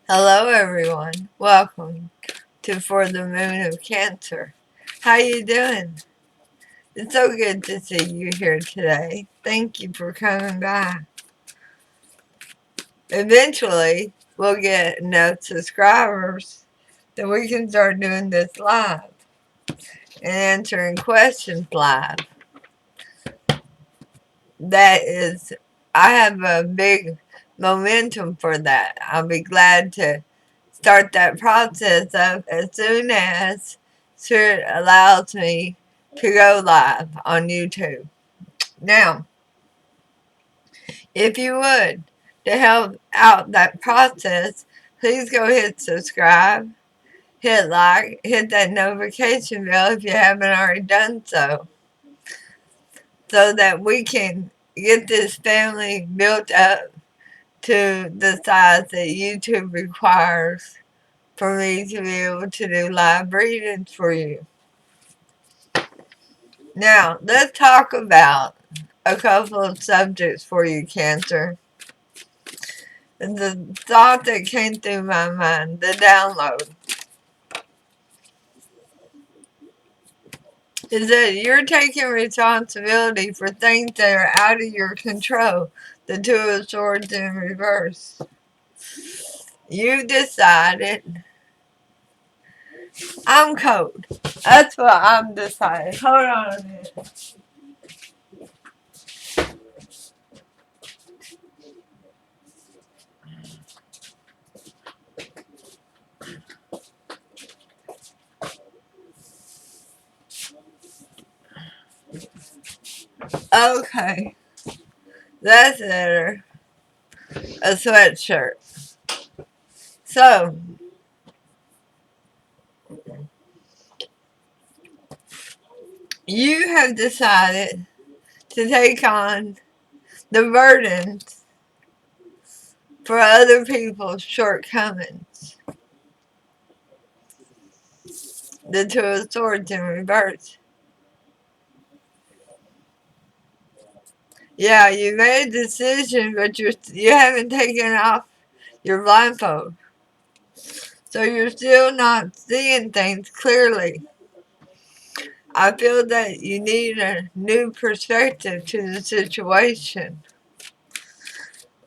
Hello everyone. Welcome to For the Moon of Cancer. How you doing? It's so good to see you here today. Thank you for coming by. Eventually, we'll get enough subscribers that we can start doing this live and answering questions live. I have a big momentum for that. I'll be glad to start that process up as soon as Spirit allows me to go live on YouTube. Now, if you would, to help out that process, please go hit subscribe, hit like, hit that notification bell if you haven't already done so that we can get this family built up to the size that YouTube requires for me to be able to do live readings for you. Now, let's talk about a couple of subjects for you, Cancer. The thought that came through my mind, the download, is that you're taking responsibility for things that are out of your control. The Two of Swords in reverse. You decided, I'm cold. That's what I'm deciding. Hold on a minute. Okay, that's better. A sweatshirt. So, you have decided to take on the burdens for other people's shortcomings. The Two of Swords in reverse. Yeah, you made a decision, but you haven't taken off your blindfold. So you're still not seeing things clearly. I feel that you need a new perspective to the situation.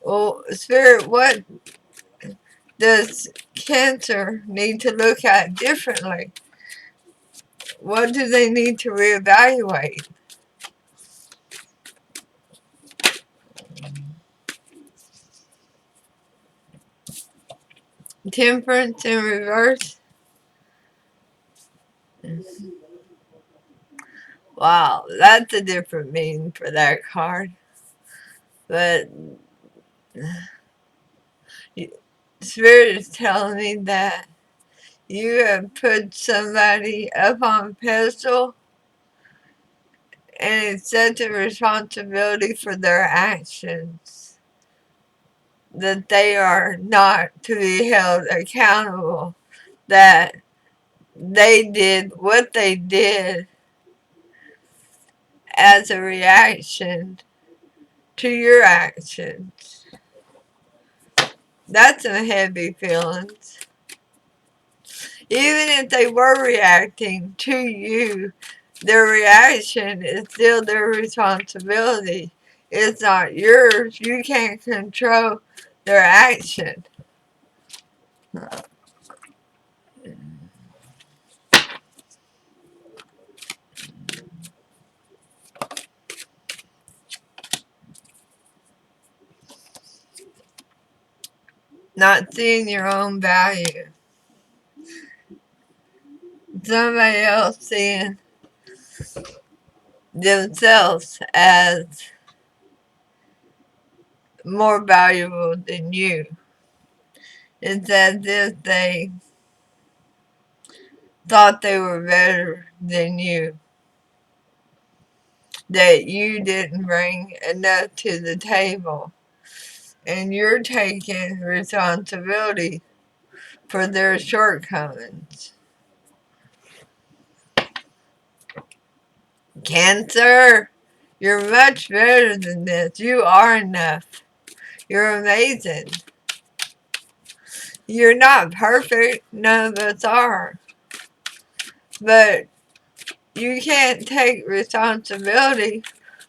Well, Spirit, what does Cancer need to look at differently? What do they need to reevaluate? Temperance in reverse? Wow, that's a different meaning for that card. But Spirit is telling me that you have put somebody up on a pedestal and accepted responsibility for their actions. That they are not to be held accountable. That they did what they did as a reaction to your actions. That's some heavy feelings. Even if they were reacting to you, their reaction is still their responsibility. It's not yours. You can't control their action. Not seeing your own value. Somebody else seeing themselves as more valuable than you. It's as if they thought they were better than you. That you didn't bring enough to the table. And you're taking responsibility for their shortcomings. Cancer, you're much better than this. You are enough. You're amazing. You're not perfect. None of us are. But you can't take responsibility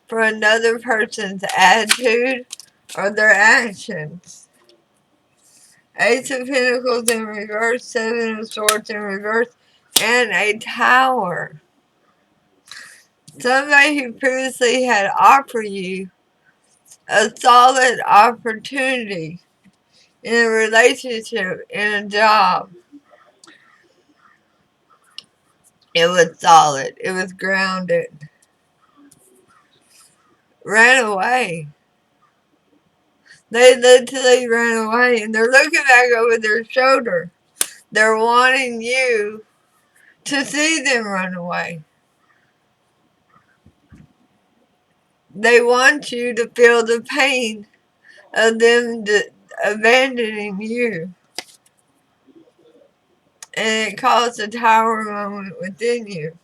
for another person's attitude or their actions. Ace of Pentacles in reverse, Seven of Swords in reverse, and a Tower. Somebody who previously had offered you a solid opportunity in a relationship, in a job. It was solid. It was grounded. Ran away. They literally ran away, and they're looking back over their shoulder. They're wanting you to see them run away. They want you to feel the pain of them abandoning you. And it caused a tower moment within you.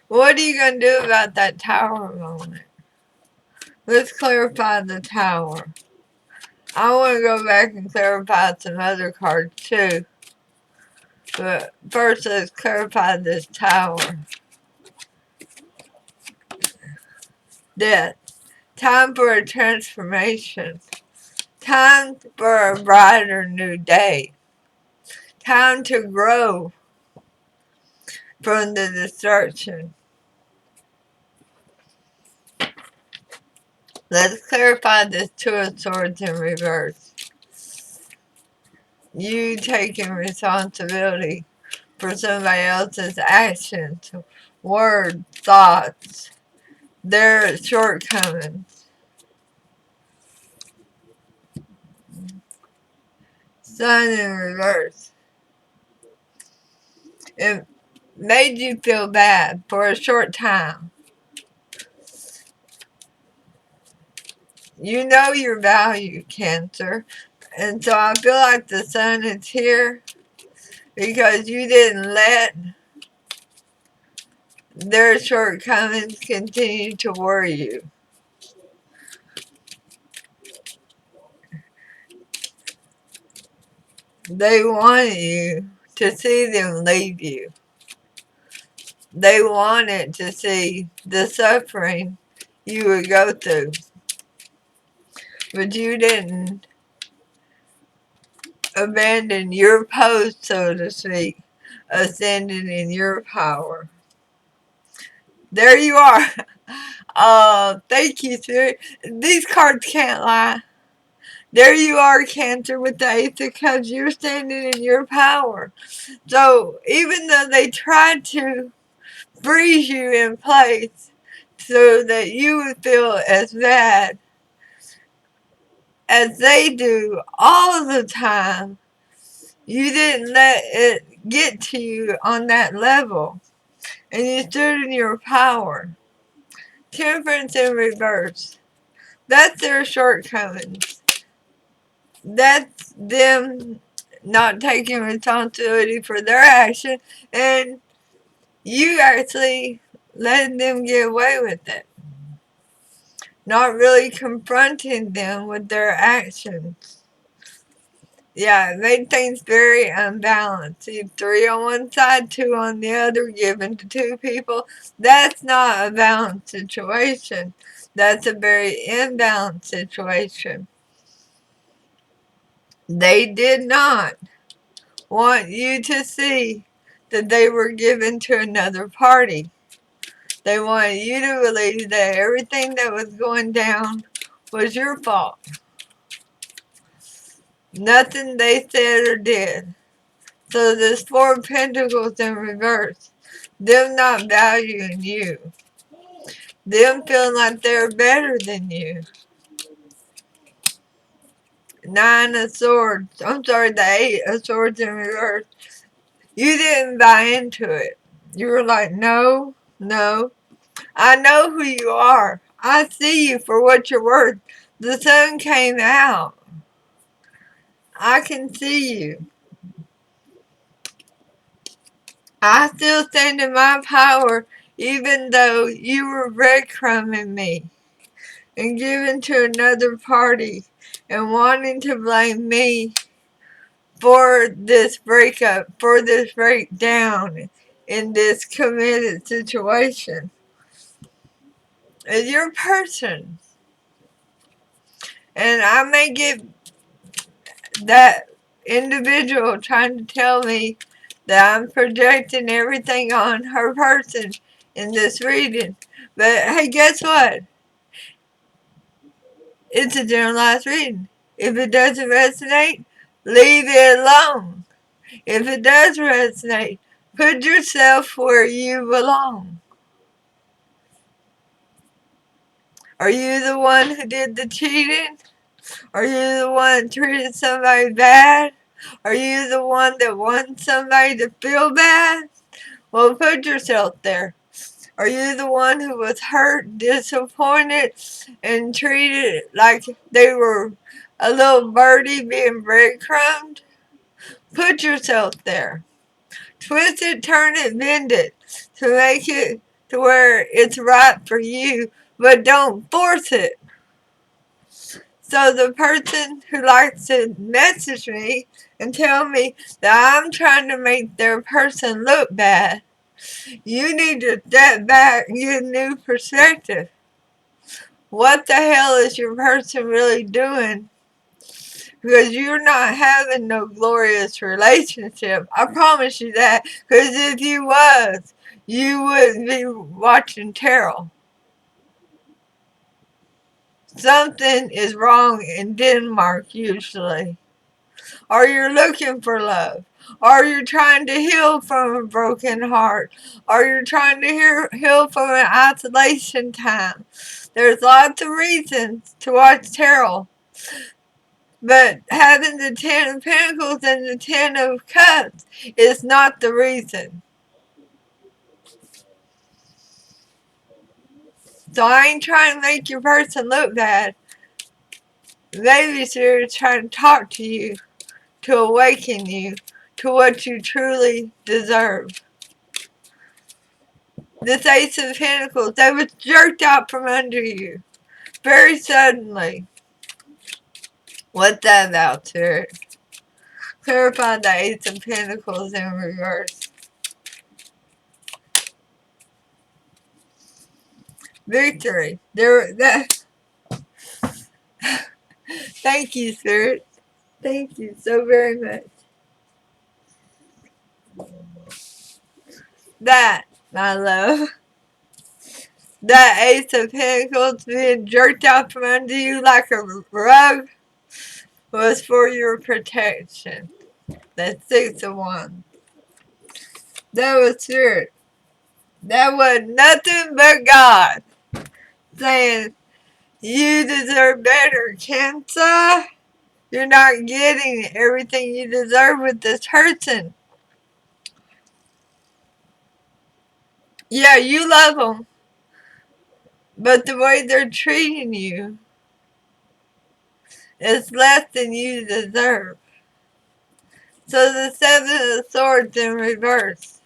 What are you going to do about that tower moment? Let's clarify the tower. I want to go back and clarify some other cards too. But first, let's clarify this tower. Death. Time for a transformation. Time for a brighter new day. Time to grow from the destruction. Let's clarify this Two of Swords in reverse. You taking responsibility for somebody else's actions, words, thoughts, their shortcomings. Sun in reverse. It made you feel bad for a short time. You know your value, Cancer. And so I feel like the sun is here because you didn't let their shortcomings continue to worry you. They wanted you to see them leave you. They wanted to see the suffering you would go through. But you didn't abandon your post, so to speak, ascending in your power. There you are. Thank you, Spirit. These cards can't lie. There you are, Cancer, with the Ace of Cups. You're standing in your power. So even though they tried to freeze you in place so that you would feel as bad as they do all the time, you didn't let it get to you on that level. And you stood in your power. Temperance in reverse. That's their shortcomings. That's them not taking responsibility for their action, and you actually letting them get away with it. Not really confronting them with their actions. Yeah, it made things very unbalanced. You 3 on one side, 2 on the other, given to 2 people. That's not a balanced situation. That's a very imbalanced situation. They did not want you to see that they were given to another party. They wanted you to believe that everything that was going down was your fault. Nothing they said or did. So this Four of Pentacles in reverse. Them not valuing you. Them feeling like they're better than you. Nine of Swords. I'm sorry, the Eight of Swords in reverse. You didn't buy into it. You were like, no, no. I know who you are. I see you for what you're worth. The sun came out. I can see you. I still stand in my power even though you were breadcrumbing me and giving to another party and wanting to blame me for this breakup, for this breakdown in this committed situation. And you're a person. And I may get that individual trying to tell me that I'm projecting everything on her person in this reading. But hey, guess what? It's a generalized reading. If it doesn't resonate, leave it alone. If it does resonate, put yourself where you belong. Are you the one who did the cheating? Are you the one that treated somebody bad? Are you the one that wants somebody to feel bad? Well, put yourself there. Are you the one who was hurt, disappointed, and treated like they were a little birdie being breadcrumbed? Put yourself there. Twist it, turn it, bend it to make it to where it's right for you, but don't force it. So the person who likes to message me and tell me that I'm trying to make their person look bad, you need to step back and get a new perspective. What the hell is your person really doing? Because you're not having no glorious relationship. I promise you that. Because if you was, you wouldn't be watching Terrell. Something is wrong in Denmark usually. Or you're looking for love. Or you're trying to heal from a broken heart. Or you're trying to heal from an isolation time. There's lots of reasons to watch Terrell. But having the 10 of Pentacles and the 10 of Cups is not the reason. So I ain't trying to make your person look bad. Maybe they're trying to talk to you, to awaken you to what you truly deserve. This Ace of Pentacles, that was jerked out from under you very suddenly. What's that about, Spirit? Clarify the Ace of Pentacles in reverse. Victory. Thank you, Spirit. Thank you so very much. That, my love, that Ace of Pentacles being jerked out from under you like a rug was for your protection. That Six of Wands. That was Spirit. That was nothing but God saying, you deserve better, Cancer. You're not getting everything you deserve with this person. Yeah, you love them, but the way they're treating you is less than you deserve. So the Seven of Swords in reverse.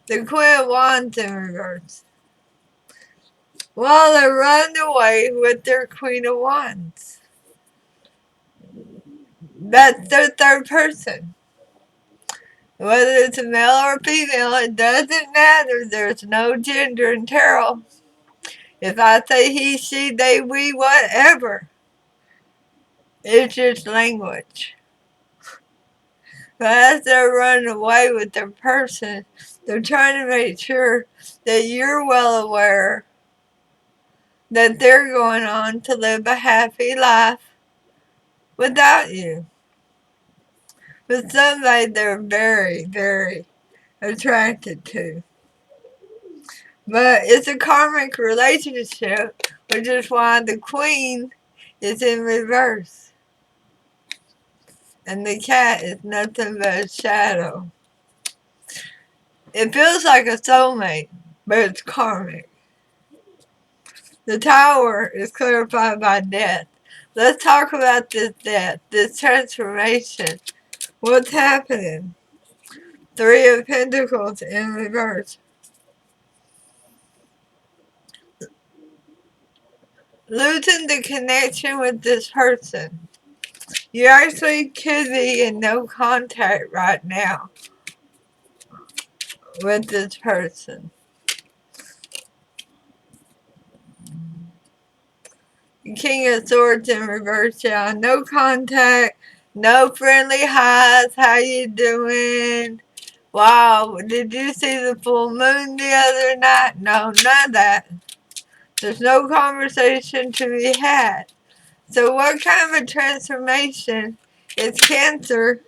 The Queen of Wands in reverse. Well, they're running away with their Queen of Wands. That's their third person. Whether it's a male or a female, it doesn't matter. There's no gender in tarot. If I say he, she, they, we, whatever, it's just language. But as they're running away with their person, they're trying to make sure that you're well aware that they're going on to live a happy life without you. With somebody they're very, very attracted to. But it's a karmic relationship, which is why the Queen is in reverse. And the cat is nothing but a shadow. It feels like a soulmate, but it's karmic. The Tower is clarified by death. Let's talk about this death, this transformation. What's happening? Three of Pentacles in reverse. Losing the connection with this person. You actually could be in no contact right now with this person. King of Swords in reverse, yeah. No contact, no friendly highs. How you doing? Wow, did you see the full moon the other night? No, none of that. There's no conversation to be had. So what kind of a transformation is Cancer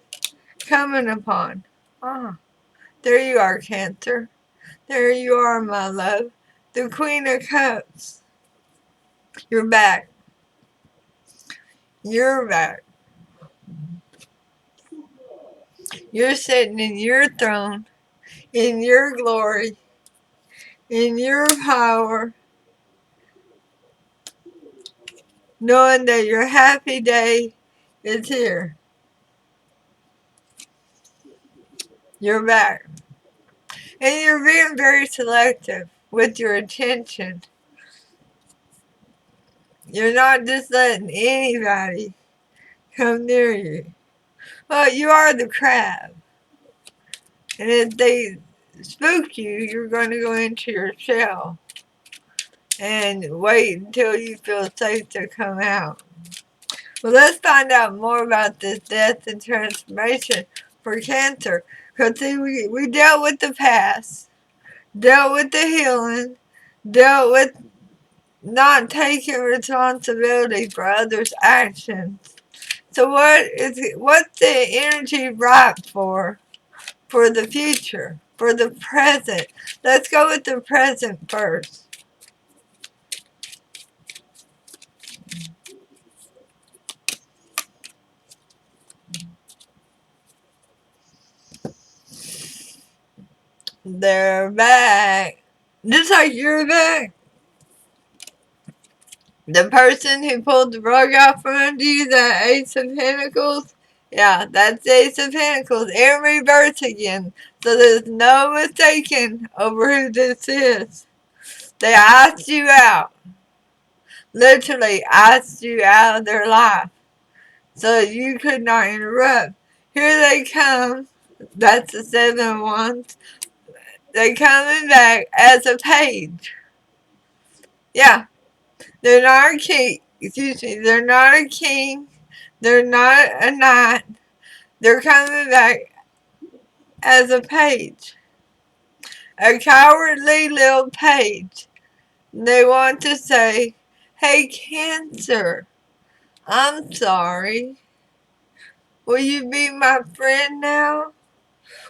coming upon? Ah, there you are, Cancer. There you are, my love. The Queen of Cups. You're back. You're back. You're sitting in your throne, in your glory, in your power, knowing that your happy day is here. You're back. And you're being very selective with your attention. You're not just letting anybody come near you. Well, you are the crab. And if they spook you, you're going to go into your shell and wait until you feel safe to come out. Well, let's find out more about this death and transformation for Cancer. Because see, we dealt with the past, dealt with the healing, dealt with not taking responsibility for others' actions. So what's the energy ripe for the future, for the present? Let's go with the present first. They're back. Just like you're back. The person who pulled the rug out from under you, that Ace of Pentacles, yeah, that's the Ace of Pentacles in reverse again. So there's no mistaking over who this is. They asked you out. Literally asked you out of their life. So you could not interrupt. Here they come. That's the 7 of Wands. They're coming back as a page. Yeah. They're not a king. Excuse me. They're not a king. They're not a knight. They're coming back as a page. A cowardly little page. They want to say, hey, Cancer, I'm sorry. Will you be my friend now?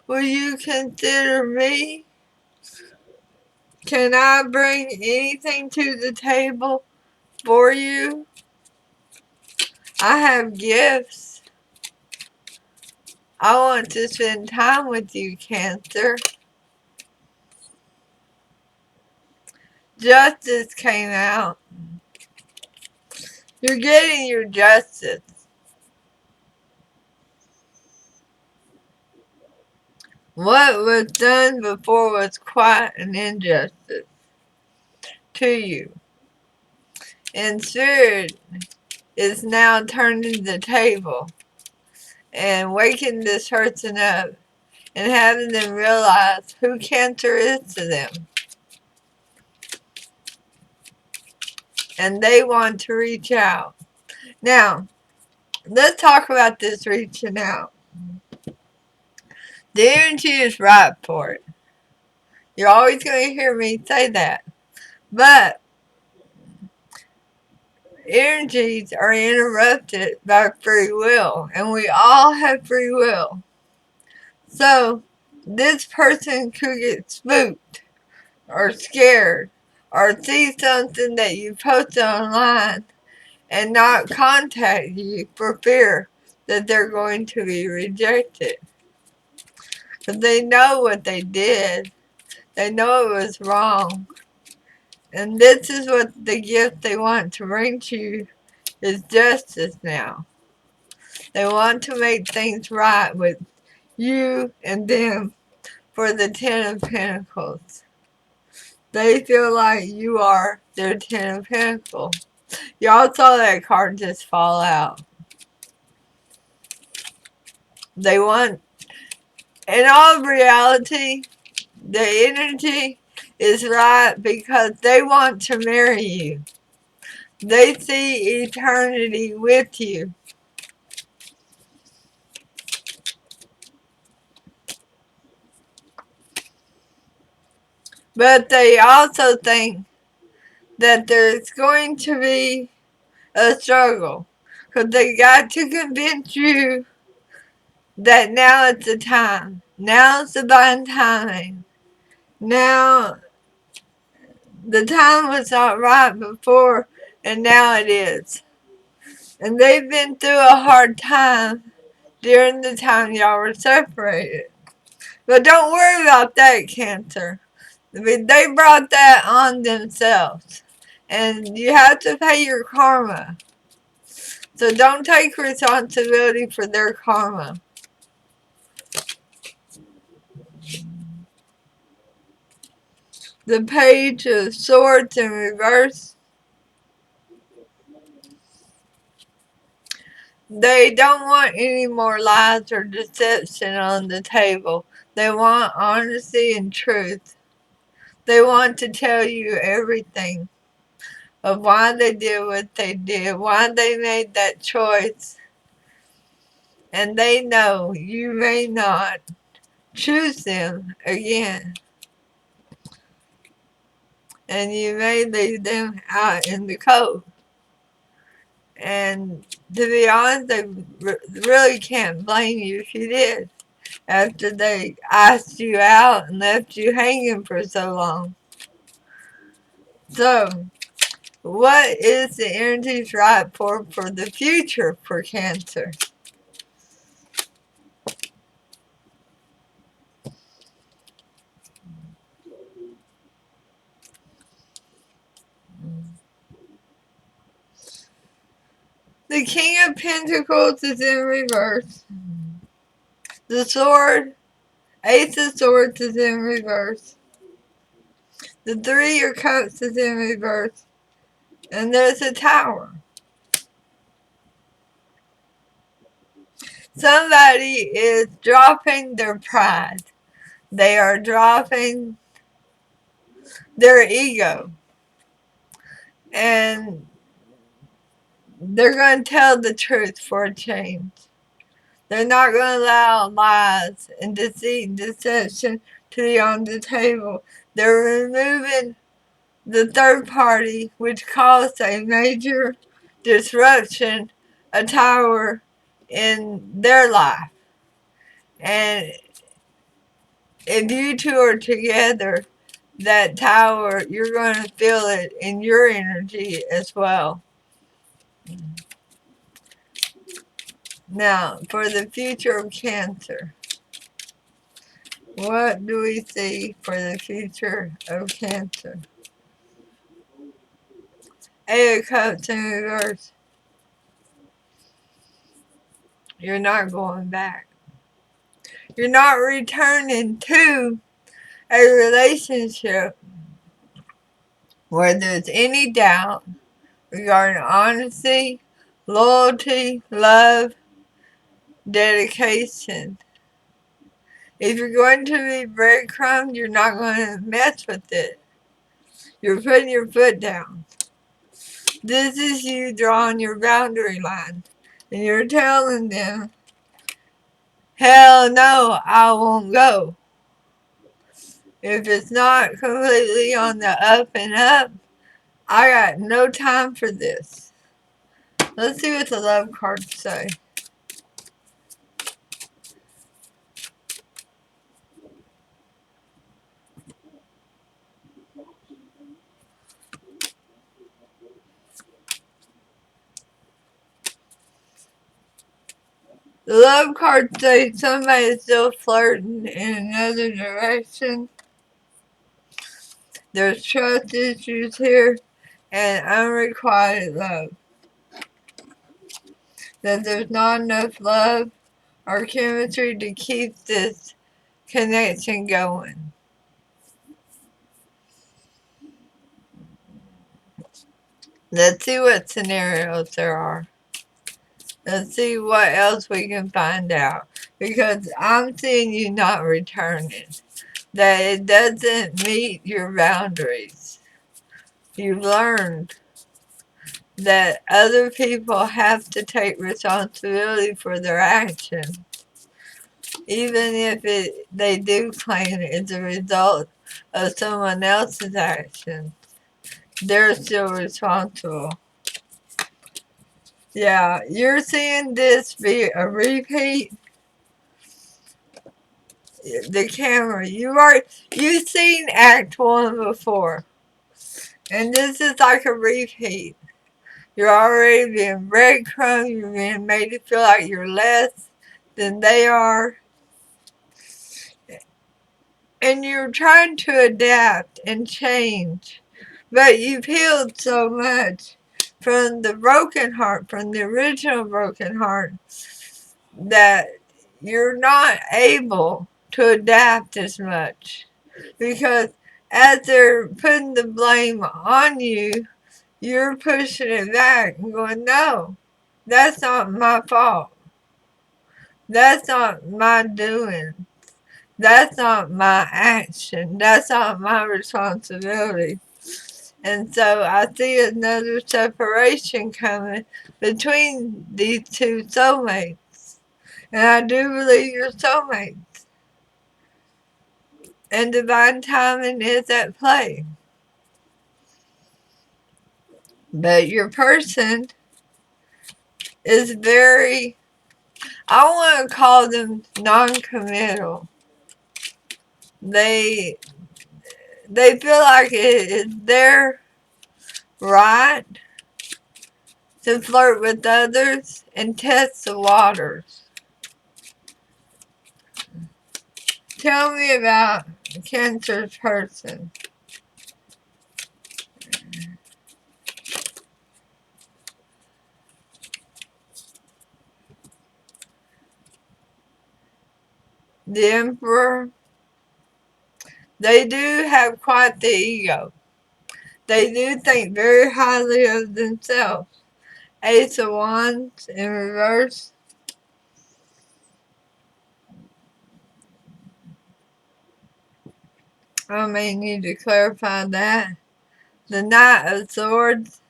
Will you consider me? Can I bring anything to the table for you? I have gifts. I want to spend time with you, Cancer. Justice came out. You're getting your justice. What was done before was quite an injustice to you. And Spirit is now turning the table and waking this person up and having them realize who Cancer is to them. And they want to reach out. Now, let's talk about this reaching out. The energy is right for it. You're always going to hear me say that. But energies are interrupted by free will. And we all have free will. So, this person could get spooked or scared or see something that you posted online and not contact you for fear that they're going to be rejected. Because they know what they did. They know it was wrong. And this is what the gift they want to bring to you is justice now. They want to make things right with you and them for the Ten of Pentacles. They feel like you are their Ten of Pentacles. Y'all saw that card just fall out. They want, in all reality, the energy is right because they want to marry you. They see eternity with you. But they also think that there's going to be a struggle. Because they got to convince you that now it's the time. Now's the divine timing. Now, the time was not right before, and now it is. And they've been through a hard time during the time y'all were separated. But don't worry about that, Cancer. I mean, they brought that on themselves. And you have to pay your karma. So don't take responsibility for their karma. The Page of Swords in reverse. They don't want any more lies or deception on the table. They want honesty and truth. They want to tell you everything of why they did what they did, why they made that choice. And they know you may not choose them again. And you may leave them out in the cold. And to be honest, they really can't blame you if you did. After they iced you out and left you hanging for so long. So, what is the energies right for the future for Cancer? The King of Pentacles is in reverse. The Sword, Ace of Swords is in reverse. The Three of Cups is in reverse. And there's a Tower. Somebody is dropping their pride. They are dropping their ego. And they're going to tell the truth for a change. They're not going to allow lies and deceit and deception to be on the table. They're removing the third party, which caused a major disruption, a tower in their life. And if you two are together, that tower, you're going to feel it in your energy as well. Now, for the future of Cancer, what do we see for the future of Cancer? Eight of Cups in reverse. You're not going back. You're not returning to a relationship where there's any doubt regarding honesty, loyalty, love, dedication. If you're going to be breadcrumbed, you're not going to mess with it. You're putting your foot down. This is you drawing your boundary line. And you're telling them, hell no, I won't go. If it's not completely on the up and up, I got no time for this. Let's see what the love cards say. The love cards say somebody's still flirting in another direction. There's trust issues here and unrequited love. That there's not enough love or chemistry to keep this connection going. Let's see what scenarios there are. Let's see what else we can find out. Because I'm seeing you not returning. That it doesn't meet your boundaries. You've learned that other people have to take responsibility for their actions. Even if they do claim it's a result of someone else's actions, they're still responsible. Yeah, you're seeing this be a repeat. The camera, you've seen Act 1 before, and this is like a repeat. You're already being breadcrumbed, you're being made to feel like you're less than they are, and you're trying to adapt and change, but you've healed so much from the broken heart, from the original broken heart, that you're not able to adapt as much. Because as they're putting the blame on you, you're pushing it back and going, no, that's not my fault. That's not my doing. That's not my action. That's not my responsibility. And so I see another separation coming between these two soulmates. And I do believe you're soulmates. And divine timing is at play. But your person is very, I want to call them non-committal. They feel like it is their right to flirt with others and test the waters. Tell me about Cancer's person. The Emperor. They do have quite the ego. They do think very highly of themselves. Ace of Wands in reverse. I may need to clarify that. The Knight of Swords.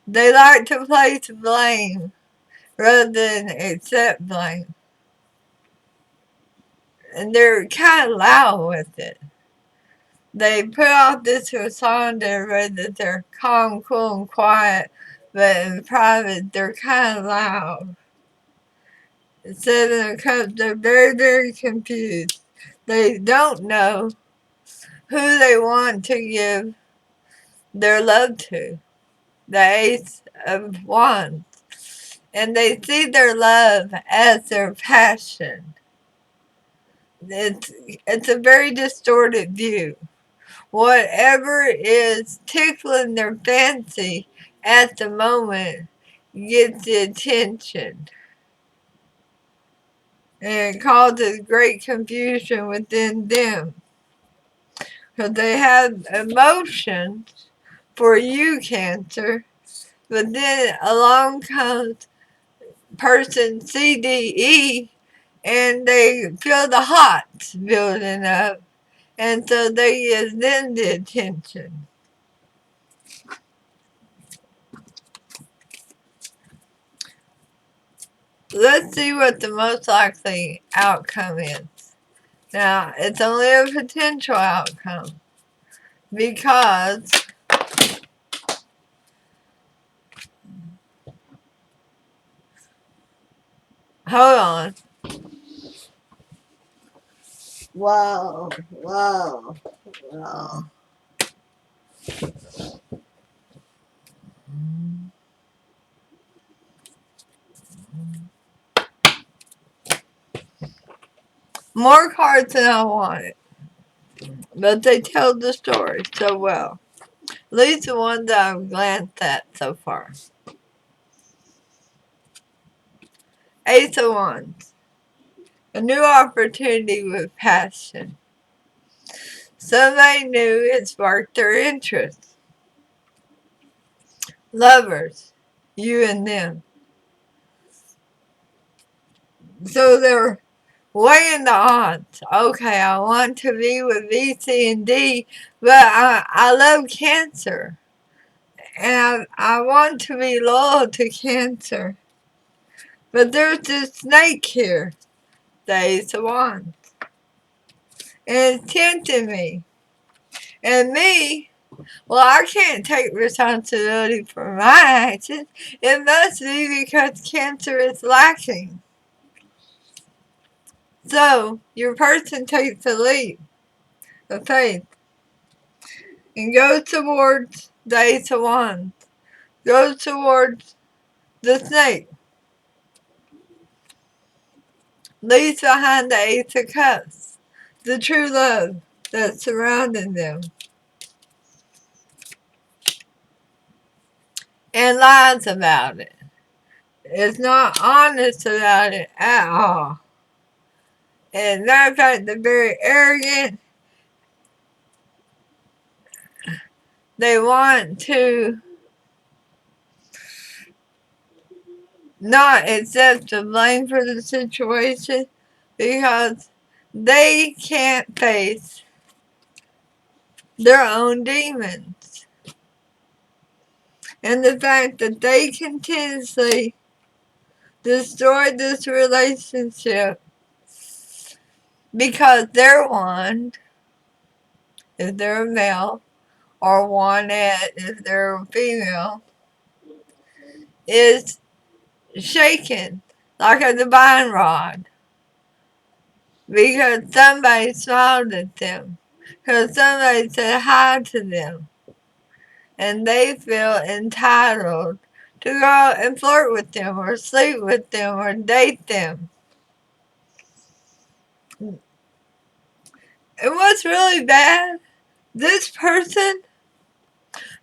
They like to place blame rather than accept blame. And they're kind of loud with it. They put off this persona to everybody that they're calm, cool, and quiet, but in private, they're kind of loud. Seven of Cups, they're very, very confused. They don't know who they want to give their love to. The Ace of Wands. And they see their love as their passion. It's a very distorted view. Whatever is tickling their fancy at the moment gets the attention. And it causes great confusion within them. Because they have emotions for you, Cancer, but then along comes person CDE and they feel the hots building up. And so they give them the attention. Let's see what the most likely outcome is. Now, it's only a potential outcome because, hold on. Wow. More cards than I wanted, but they tell the story so well. At least the ones that I've glanced at so far. Ace of Wands. a new opportunity with passion. Somebody new it sparked their interest. Lovers, you and them. So they're weighing the odds. Okay, I want to be with B, C, and D, but I love Cancer. And I want to be loyal to Cancer. But there's this snake here, the Ace of Wands. And it's tempting me. And me, well, I can't take responsibility for my actions. It must be because Cancer is lacking. So, your person takes a leap of faith and goes towards the Ace of Wands. Goes towards the snake. Leaves behind the Ace of Cups. The true love that's surrounding them. And lies about it. Is not honest about it at all. And matter of fact, they're very arrogant. They want to not accept the blame for the situation because they can't face their own demons. And the fact that they continuously destroyed this relationship because their wand, if they're a male, or wanted if they're a female, is shaken like a divine rod because somebody smiled at them, because somebody said hi to them, and they feel entitled to go out and flirt with them or sleep with them or date them. And what's really bad, this person,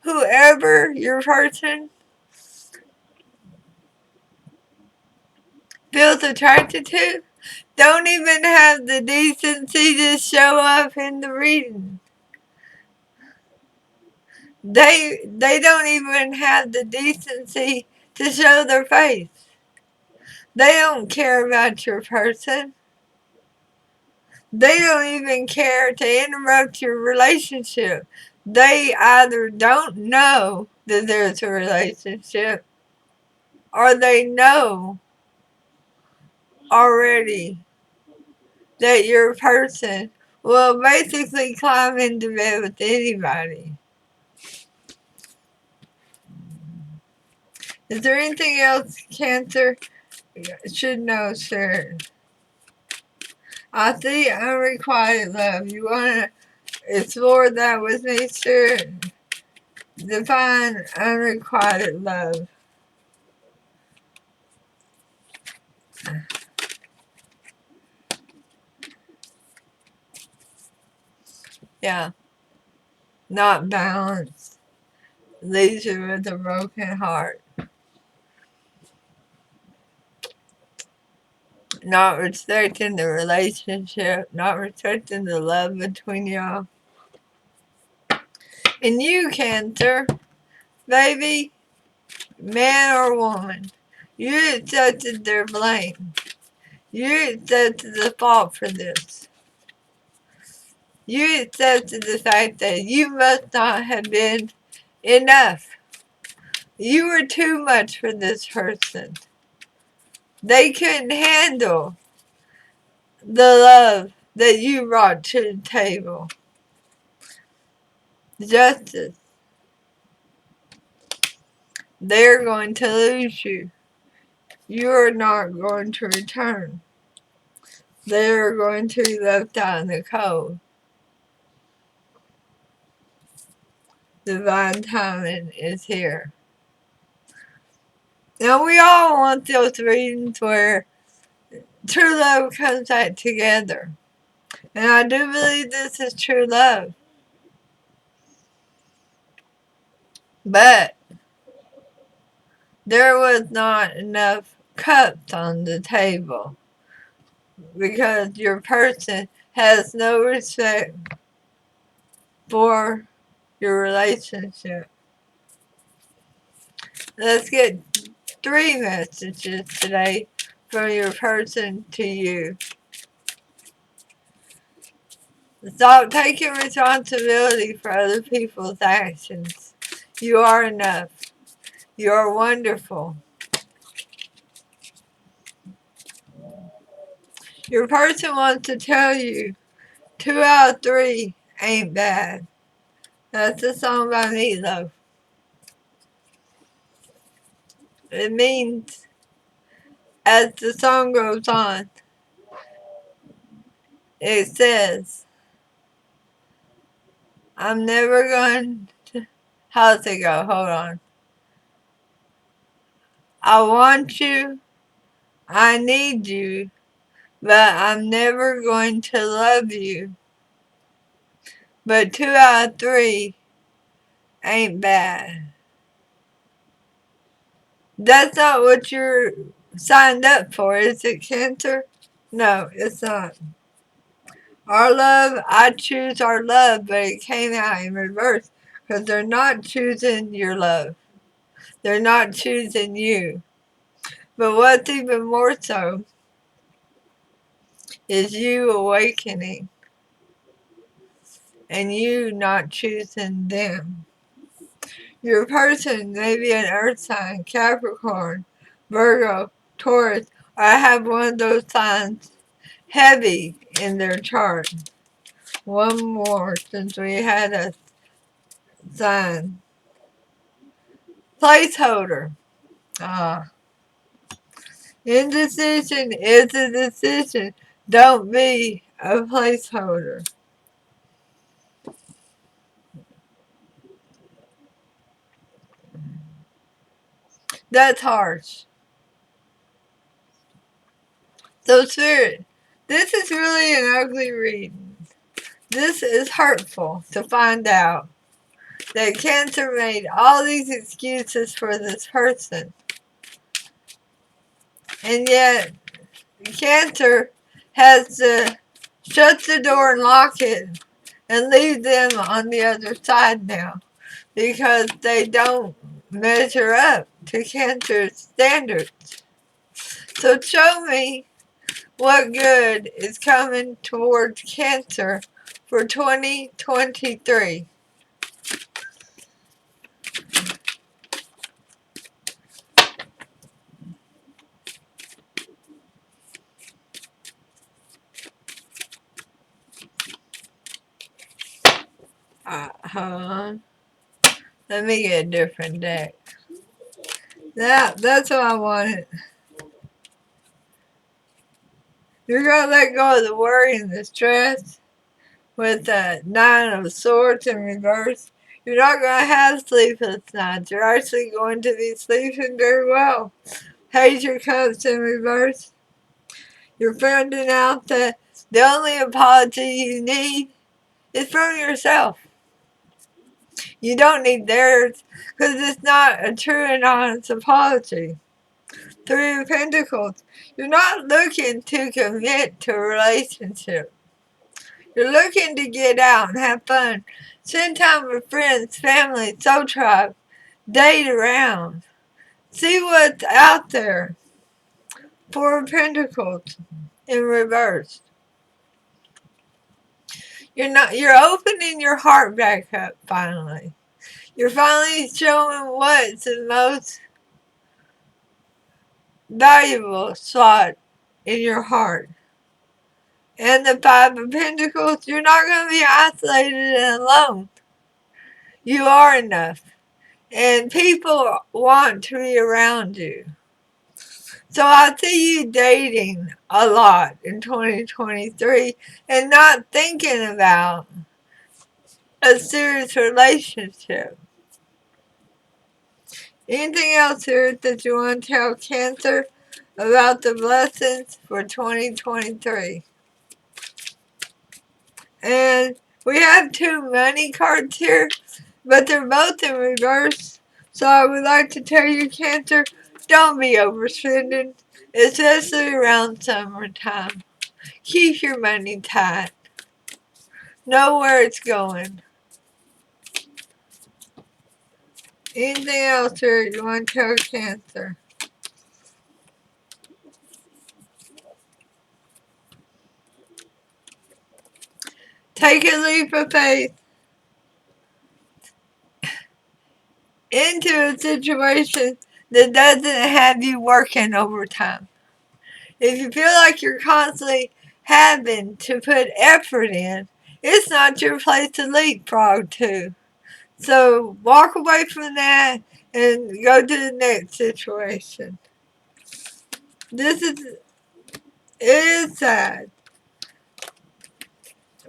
whoever your person feels attracted to, don't even have the decency to show up in the reading. They don't even have the decency to show their face. They don't care about your person. They don't even care to interrupt your relationship. They either don't know that there's a relationship or they know already that your person will basically climb into bed with anybody. Is there anything else, Cancer, should know, sir? I see unrequited love. You want to explore that with me, sir? Define unrequited love. Yeah, not balanced. Leaves you with a broken heart. Not respecting the relationship, not respecting the love between y'all. And you, Cancer, baby, man or woman, you accepted their blame. You accepted the fault for this. You accepted the fact that you must not have been enough. You were too much for this person. They couldn't handle the love that you brought to the table. Justice. They're going to lose you. You're not going to return. They're going to be left out in the cold. Divine timing is here. Now we all want those readings where true love comes back together. And I do believe this is true love. But there was not enough cups on the table. because your person has no respect for your relationship. Let's get 3 messages today from your person to you. Stop taking responsibility for other people's actions. You are enough. You are wonderful. Your person wants to tell you 2 out of 3 ain't bad. That's a song by Meatloaf. It means, as the song goes on, it says, I'm never going to... How's it go? Hold on. I want you, I need you, but I'm never going to love you. But 2 out of 3 ain't bad. That's not what you're signed up for, is it, Cancer? No, it's not. Our love, I choose our love, but it came out in reverse because they're not choosing your love. They're not choosing you. But what's even more so is you awakening and you not choosing them. Your person may be an earth sign, Capricorn, Virgo, Taurus, or I have one of those signs heavy in their chart. One more since we had a sign. Placeholder. Indecision is a decision. Don't be a placeholder. That's harsh. So, Spirit, this is really an ugly reading. This is hurtful to find out that Cancer made all these excuses for this person. And yet, Cancer has to shut the door and lock it and leave them on the other side now because they don't measure up to Cancer's standards. So show me what good is coming towards Cancer for 2023. Hold on. Let me get a different deck. That's what I wanted. You're going to let go of the worry and the stress with the 9 of Swords in reverse. You're not going to have sleepless nights. You're actually going to be sleeping very well. Page of Cups in reverse. You're finding out that the only apology you need is from yourself. You don't need theirs because it's not a true and honest apology. 3 of Pentacles. You're not looking to commit to a relationship. You're looking to get out and have fun. Spend time with friends, family, soul tribe. Date around. See what's out there. 4 of Pentacles in reverse. You're opening your heart back up finally. You're finally showing what's the most valuable slot in your heart. And the 5 of Pentacles, you're not going to be isolated and alone. You are enough. And people want to be around you. So I see you dating a lot in 2023 and not thinking about a serious relationship. Anything else here that you want to tell Cancer about the blessings for 2023? And we have 2 money cards here, but they're both in reverse. So I would like to tell you, Cancer, don't be overspending, especially around summertime. Keep your money tight. Know where it's going. Anything else here you want to tell Cancer? Take a leap of faith into a situation that doesn't have you working overtime. If you feel like you're constantly having to put effort in, it's not your place to leapfrog to. So walk away from that and go to the next situation. It is sad,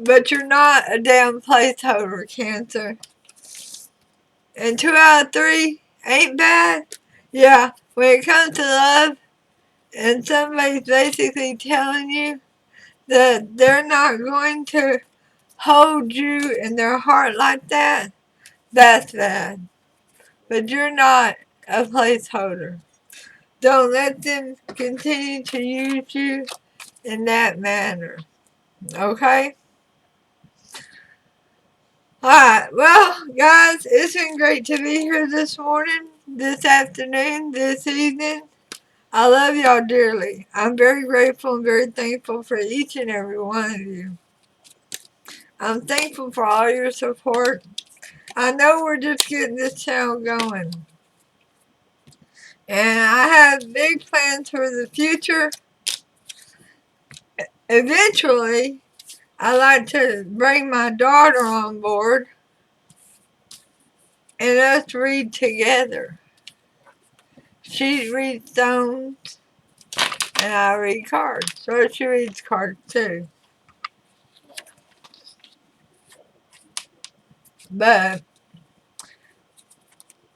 but you're not a damn placeholder, Cancer. And 2 out of 3 ain't bad. Yeah, when it comes to love, and somebody's basically telling you that they're not going to hold you in their heart like that, that's bad. But you're not a placeholder. Don't let them continue to use you in that manner. Okay? Alright, well, guys, it's been great to be here this morning, this afternoon, this evening. I love y'all dearly. I'm very grateful and very thankful for each and every one of you. I'm thankful for all your support. I know we're just getting this channel going. And I have big plans for the future. Eventually, I'd like to bring my daughter on board and us read together. She reads stones and I read cards. So she reads cards too. But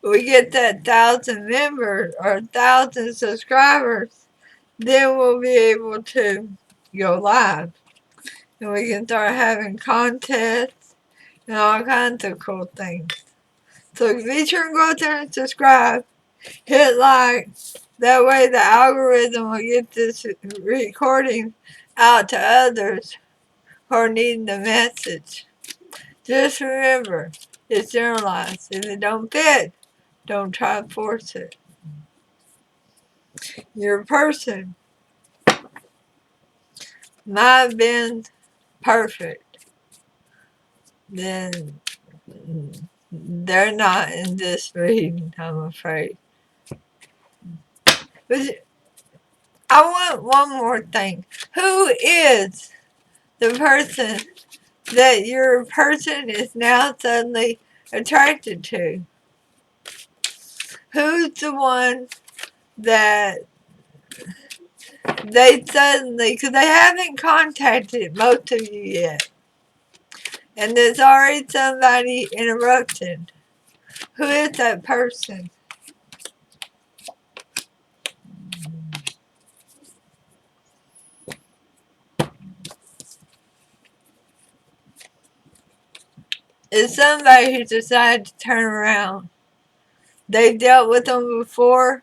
we get that 1,000 members or 1,000 subscribers, then we'll be able to go live. And we can start having contests and all kinds of cool things. So be sure and go out there and subscribe. Hit like. That way the algorithm will get this recording out to others who are needing the message. Just remember, it's generalized. If it don't fit, don't try to force it. Your person might have been perfect. Then they're not in this reading, I'm afraid. But I want one more thing. Who is the person that your person is now suddenly attracted to? Who's the one that they suddenly, because they haven't contacted most of you yet, and there's already somebody interrupted. Who is that person? It's somebody who decided to turn around. They dealt with them before.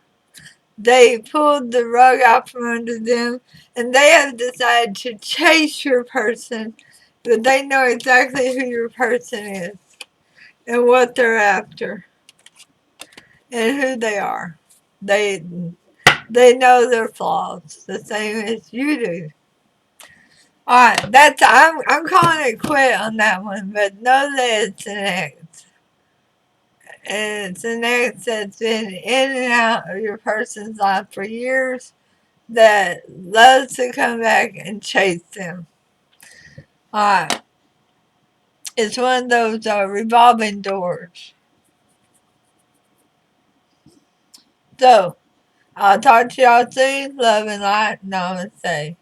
They pulled the rug out from under them, and they have decided to chase your person, but they know exactly who your person is and what they're after and who they are. They know their flaws the same as you do. Alright, I'm calling it quit on that one, but know that it's an ex. And it's an ex that's been in and out of your person's life for years that loves to come back and chase them. Alright. It's one of those revolving doors. So, I'll talk to y'all soon. Love and light. Namaste.